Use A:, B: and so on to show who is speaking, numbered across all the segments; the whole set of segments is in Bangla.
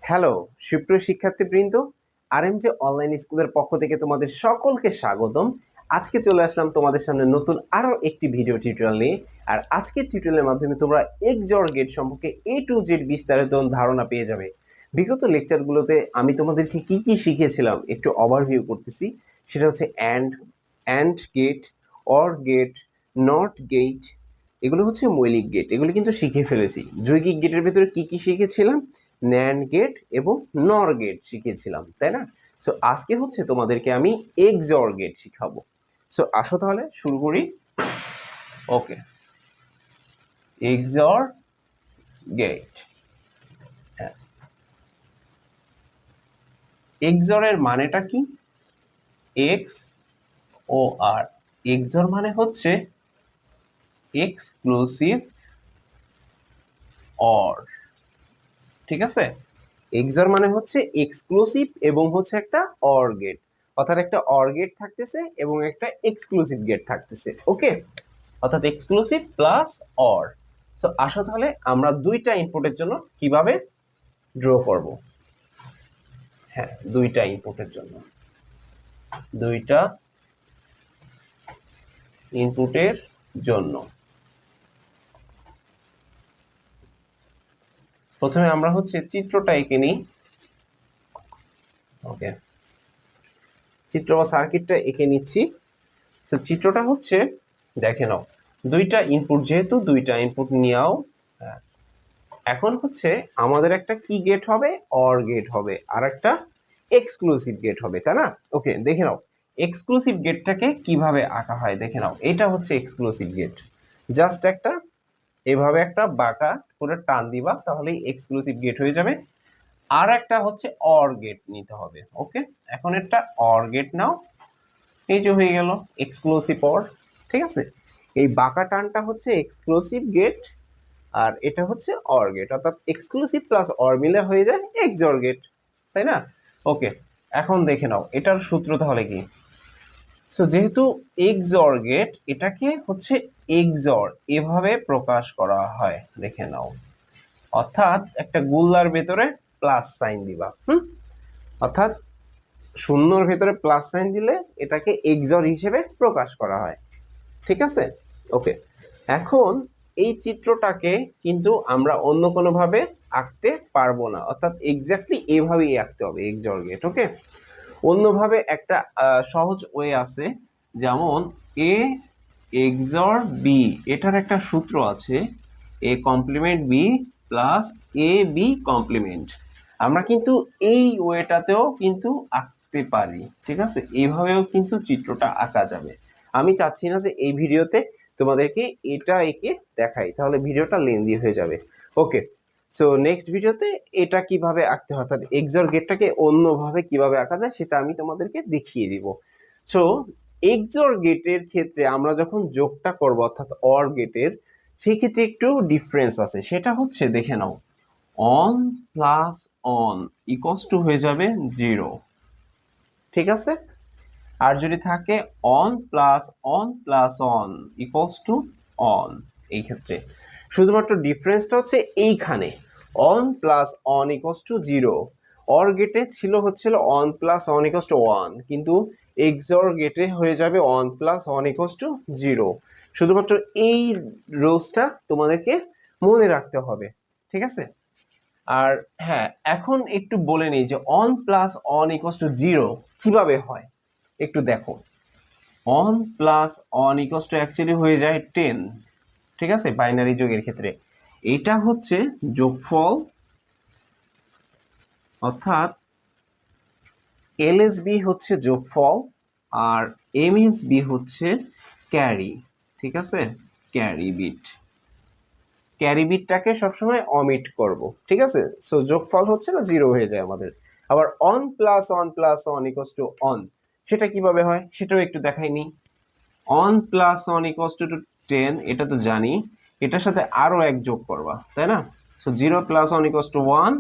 A: হ্যালো সুপ্রিয় শিক্ষার্থীবৃন্দ, আরএমজে অনলাইন স্কুলের পক্ষ থেকে তোমাদের সকলকে স্বাগতম। আজকে চলে আসলাম তোমাদের সামনে নতুন আরো একটি ভিডিও টিউটোরিয়াল নিয়ে। আর আজকের টিউটোরিয়ালের মাধ্যমে তোমরা XOR গেট সম্পর্কে A to Z বিস্তারিত ধারণা পেয়ে যাবে। বিগত লেকচারগুলোতে আমি তোমাদেরকে কি কি শিখিয়েছিলাম একটু ওভারভিউ করতেছি। সেটা হচ্ছে and gate, or gate, not gate, এগুলো হচ্ছে মৌলিক গেট, এগুলো কিন্তু শিখে ফেলেছি। যৌগিক গেটের ভিতরে কি কি শিখেছিলাম? ন্যান্ড গেট এবং নর গেট শিখেছিলাম, তাই না? সো আজকে হচ্ছে তোমাদেরকে আমি XOR গেট শিখাবো। সো আসো তাহলে শুরু করি। ওকে, XOR গেট। হ্যাঁ, XOR এর মানেটা কি? এক্স ও আর। XOR মানে হচ্ছে এক্সক্লুসিভ অর, ঠিক আছে? XOR মানে হচ্ছে এক্সক্লুসিভ এবং হচ্ছে একটা অর গেট, অর্থাৎ একটা অর গেট থাকতেছে এবং একটা এক্সক্লুসিভ গেট থাকতেছে। ওকে, অর্থাৎ এক্সক্লুসিভ প্লাস অর। সো আসো তাহলে আমরা দুইটা ইনপুটের জন্য কিভাবে ড্র করব। হ্যাঁ, দুইটা ইনপুটের জন্য, দুইটা ইনপুটের জন্য প্রথমে আমরা হচ্ছে চিত্রটা এঁকে নিই। ওকে, চিত্র বা সার্কিটটা এঁকে নিচ্ছি। তো চিত্রটা হচ্ছে, দেখে নাও, দুইটা ইনপুট, যেহেতু দুইটা ইনপুট নিয়েও এখন হচ্ছে আমাদের একটা কি গেট হবে? অর গেট হবে, আর একটা এক্সক্লুসিভ গেট হবে, তাই না? ওকে, দেখে নাও এক্সক্লুসিভ গেটটাকে কিভাবে আঁকা হয়। দেখে নাও, এটা হচ্ছে এক্সক্লুসিভ গেট। জাস্ট একটা এভাবে একটা বাঁকা করে টান দিবা, তাহলেই এক্সক্লুসিভ গেট হয়ে যাবে। আর একটা হচ্ছে অর গেট নিতে হবে। ওকে, এখন একটা অর গেট নাও, এই যে হয়ে গেল এক্সক্লুসিভ অর। ঠিক আছে, এই বাঁকা টানটা হচ্ছে এক্সক্লুসিভ গেট, আর এটা হচ্ছে অর গেট, অর্থাৎ এক্সক্লুসিভ প্লাস অর মিলে হয়ে যায় XOR গেট, তাই না? ওকে, এখন দেখে নাও এটার সূত্র তাহলে কি। সো যেহেতু XOR গেট, এটাকে হচ্ছে XOR এভাবে প্রকাশ করা হয়, দেখে নাও। অর্থাৎ একটা গোলার ভেতরে প্লাস সাইন দিবা, অর্থাৎ শূন্যর ভেতরে প্লাস সাইন দিলে এটাকে XOR হিসেবে প্রকাশ করা হয়। ঠিক আছে? ওকে, এখন এই চিত্রটাকে কিন্তু আমরা অন্য কোনোভাবে আঁকতে পারবো না, অর্থাৎ এক্স্যাক্টলি এভাবেই আঁকতে হবে XOR গেট। ওকে, অন্যভাবে একটা সহজ ওয়ে আছে, যেমন A XOR B, এটার একটা সূত্র আছে, A complement B plus AB complement. আমরা কিন্তু এই ওয়েটাতেও কিন্তু আঁকতে পারি, ঠিক আছে? এইভাবেও কিন্তু চিত্রটা আঁকা যাবে। আমি চাচ্ছি না যে এই ভিডিওতে তোমাদেরকে এটা এঁকে দেখাই, তাহলে ভিডিওটা লেন্দি হয়ে যাবে। ওকে, সো নেক্সট ভিডিওতে এটা কিভাবে আঁকতে হয়, অর্থাৎ XOR গেটটাকে অন্যভাবে কিভাবে আঁকা যায় সেটা আমি তোমাদেরকে দেখিয়ে দিব। সো XOR গেটের ক্ষেত্রে আমরা যখন যোগটা করব, অর্থাৎ অর গেটের, সেই ক্ষেত্রে একটু ডিফারেন্স আছে। সেটা হচ্ছে, দেখে নাও, one plus one equals to হয়ে যাবে 0, ঠিক আছে? আর যদি থাকে one plus one equals to one, এই ক্ষেত্রে শুধুমাত্র ডিফারেন্সটা হচ্ছে এইখানে, one plus one equals to 0। OR গেটে ছিল হচ্ছিল one plus one equals to 1, কিন্তু XOR গেটে হয়ে যাবে one plus one equals to 0। শুধুমাত্র এই রোজটা তোমাদেরকে মনে রাখতে হবে, ঠিক আছে? আর হ্যাঁ, এখন একটু বলে নিই যে on plus one equals to 0 কিভাবে হয় একটু দেখো। On plus one equals two actually হয়ে যায় 10, ঠিক আছে, বাইনারি যোগের ক্ষেত্রে। এটা হচ্ছে যোগফল, অর্থাৎ LSB হচ্ছে যোগফল, আর MSB হচ্ছে ক্যারি, ঠিক আছে? ক্যারি বিট, ক্যারি বিটটাকে সবসময় অমিট করব, ঠিক আছে? সো যোগফল হচ্ছে না 0 হয়ে যায় আমাদের। আবার on plus one equals to on, সেটা কিভাবে হয় সেটাও একটু দেখাই নি। On plus one equals two 10, এটা তো জানি, এটার সাথে আরো এক যোগ করবা, তাই না? So 0 plus one equals to 1,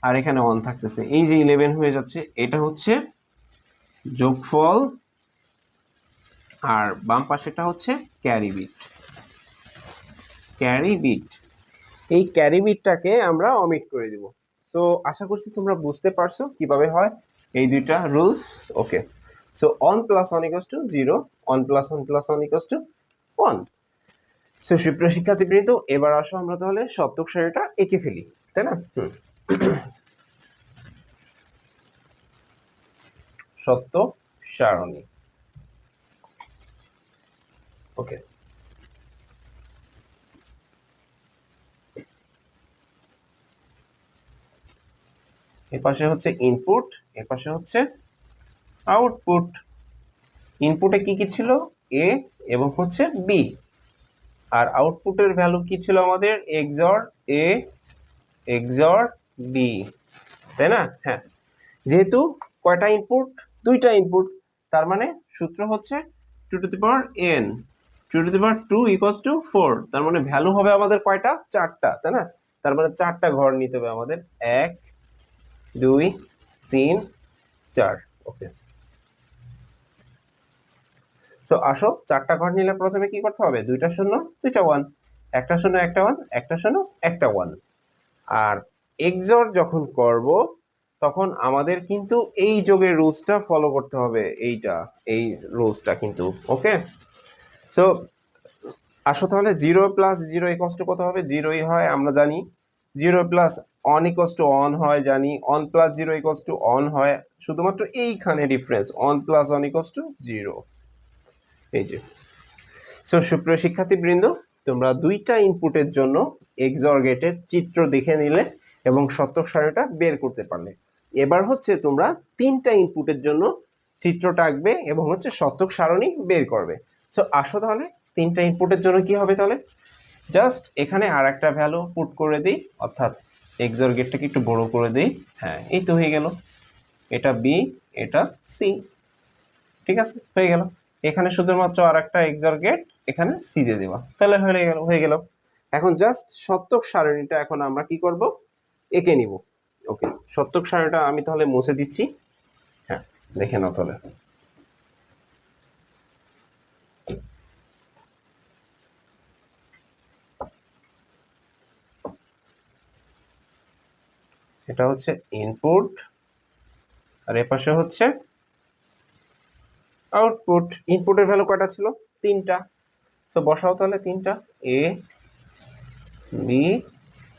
A: আর এখানে 1 থাকতেছে, এই যে 11 হয়ে যাচ্ছে, এটা হচ্ছে যোগফল, আর বাম পাশেটা হচ্ছে ক্যারি বিট। ক্যারি বিট, এই ক্যারি বিটটাকে আমরা অমিট করে দিব। সো আশা করছি তোমরা বুঝতে পারছো কিভাবে হয় এই দুইটা rules. Okay, so on plus one equals to 0, on plus on plus one equals to 1। So সুপ্রিয় শিক্ষার্থীবৃন্দ, এবার আসো আমরা তাহলে সপ্তক সারিটা এঁকে ফেলি, তাই না? সপ্তক সারণী। ওকে, এর পাশে হচ্ছে ইনপুট, এর পাশে হচ্ছে আউটপুট। ইনপুটে কি কি ছিল? এ এবং হচ্ছে বি, আর আউটপুটের ভ্যালু কি ছিল আমাদের? এক্সর এ এক্সর বি, তাই না? হ্যাঁ, যেহেতু কয়টা ইনপুট? দুইটা ইনপুট, তার মানে সূত্র হচ্ছে 2 to the power n, 2 to the power 2 equals to 4। তার মানে ভ্যালু হবে আমাদের কয়টা? 4টা, তাই না? তার মানে 4টা ঘর নিতে হবে আমাদের, 1 2 3 4। ওকে, সো আসো 4টা ঘর নিলে প্রথমে কি করতে হবে? 2টা শূন্য 2টা 1, একটা শূন্য একটা 1, একটা শূন্য একটা 1। আর এক্সর যখন করব তখন আমাদের কিন্তু এই যোগের রুলসটা ফলো করতে হবে, এই রুলসটা কিন্তু। ওকে, সো আসো তাহলে 0 প্লাস 0 ইকুয়ালস টু কত হবে? 0ই হয়, আমরা জানি। 0 plus one equals to on হয়, জানি। On plus 0 equals to on হয়, শুধুমাত্র এইখানে difference, on plus one equals to 0। এই যে, সো সুপ্রিয় শিক্ষার্থীবৃন্দ, তোমরা দুইটা ইনপুটের জন্য এক্সর গেটের চিত্র দেখে নিলে এবং সত্যক সারণীটা বের করতে পারলে। এবার হচ্ছে তোমরা 3টা ইনপুটের জন্য চিত্রটা আঁকবে এবং হচ্ছে সত্যক সারণী বের করবে। সো আসো তাহলে 3টা ইনপুটের জন্য কি হবে তাহলে? জাস্ট এখানে আর একটা ভ্যালু পুট করে দিই, অর্থাৎ এক্সর গেটটাকে একটু বড় করে দিই। হ্যাঁ, এই তো হয়ে গেল। এটা বি, এটা সি, ঠিক আছে, হয়ে গেল। এখানে শুধুমাত্র আর একটা এক্সর গেট এখানে সি দিয়ে দেবা, তাহলে হয়ে গেল। এখন জাস্ট সত্যক সারণীটা এখন আমরা কি করব? এঁকে নিব। ওকে, সত্যক সারণীটা আমি তাহলে মুছে দিচ্ছি। হ্যাঁ, দেখে নাও তাহলে। এটা হচ্ছে ইনপুট, আর এ পাশে হচ্ছে আউটপুট। ইনপুটের ভ্যালু কয়টা ছিল? 3টা। তো বসাও তাহলে 3টা, এ বি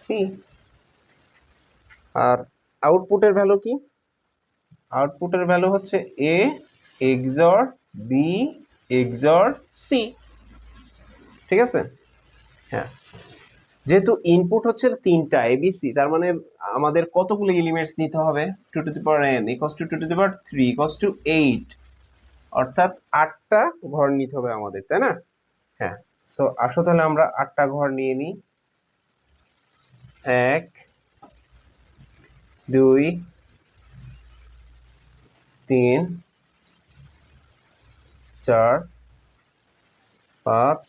A: সি। আর আউটপুটের ভ্যালু কি? আউটপুটের ভ্যালু হচ্ছে এ এক্সর বি এক্সর সি, ঠিক আছে? হ্যাঁ, যেহেতু ইনপুট হচ্ছে 3টা এবিসি, তার মানে আমাদের কতগুলো এলিমেন্টস নিতে হবে? 2 to the power n equals to 2 to the power 3 equals to 8, অর্থাৎ 8টা ঘর নিতে হবে আমাদের, তাই না? হ্যাঁ, সো আসো তাহলে আমরা 8টা ঘর নিয়ে নিই। 1 2 3 4 5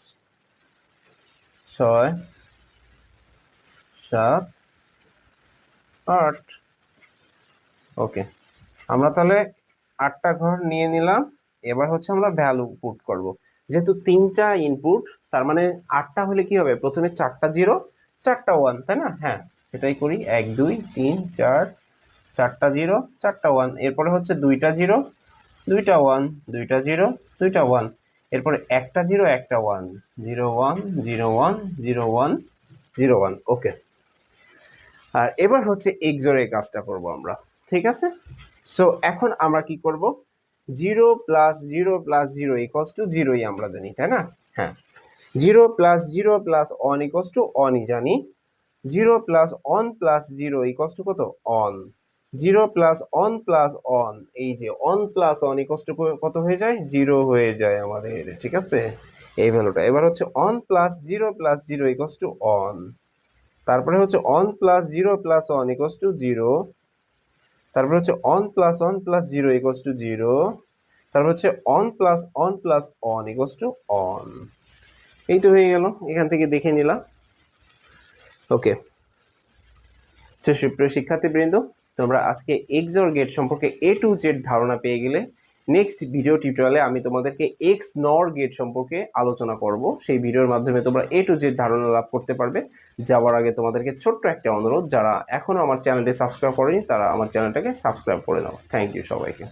A: 6 7 8। ওকে, আমরা তাহলে 8টা ঘর নিয়ে নিলাম। এবার হচ্ছে আমরা ভ্যালু পুট করব। যেহেতু 3টা ইনপুট, তার মানে 8টা হলে কি হবে? প্রথমে 4টা 0 4টা 1, তাই না? হ্যাঁ, এটাই করি। 1 2 3 4, 4টা 0 4টা 1। এরপরে হচ্ছে 2টা 0 2টা 1, 2টা 0 2টা 1। এরপরে একটা 0 একটা 1, 0 1 0 1 0 1 0 1। ওকে, আর এবার হচ্ছে এক্সরের কাজটা করব আমরা, ঠিক আছে? সো এখন আমরা কি করব? 0 প্লাস 0 প্লাস 0 ইকুয়ালস টু 0ই আমরা জানি, তাই না? হ্যাঁ, 0 প্লাস 0 প্লাস 1 ইকুয়ালস টু 1ই জানি। 0 প্লাস 1 প্লাস 0 ইকুয়ালস টু কত? 1। 0 প্লাস 1 প্লাস 1, এই যে 1 প্লাস 1 ইকুয়ালস টু কত হয়ে যায়? 0 হয়ে যায় আমাদের, ঠিক আছে? এই ভ্যালুটা। এবার হচ্ছে 1 প্লাস 0 প্লাস 0 ইকুয়ালস টু 1। তারপরে হচ্ছে 1 প্লাস 0 প্লাস 1 ইকুয়ালস টু 0। তারপর হচ্ছে 1 প্লাস 1 প্লাস 0 ইকুয়ালস টু 0। তারপর হচ্ছে 1 প্লাস 1 প্লাস 1 ইকুয়ালস টু 1। এই তো হয়ে গেল, এখান থেকে দেখে নিলাম। ওকে, সুপ্রিয় শিক্ষার্থীবৃন্দ, তোমরা আজকে এক্সর গেট সম্পর্কে A to Z ধারণা পেয়ে গেলে। নেক্সট ভিডিও টিউটোরিয়ালে আমি তোমাদেরকে XNOR গেট সম্পর্কে আলোচনা করব। সেই ভিডিওর মাধ্যমে তোমরা A to Z ধারণা লাভ করতে পারবে। যাওয়ার আগে তোমাদেরকে ছোট্ট একটা অনুরোধ, যারা এখনো আমার চ্যানেলটি সাবস্ক্রাইব করেনি তারা আমার চ্যানেলটাকে সাবস্ক্রাইব করে নাও। থ্যাংক ইউ সবাইকে।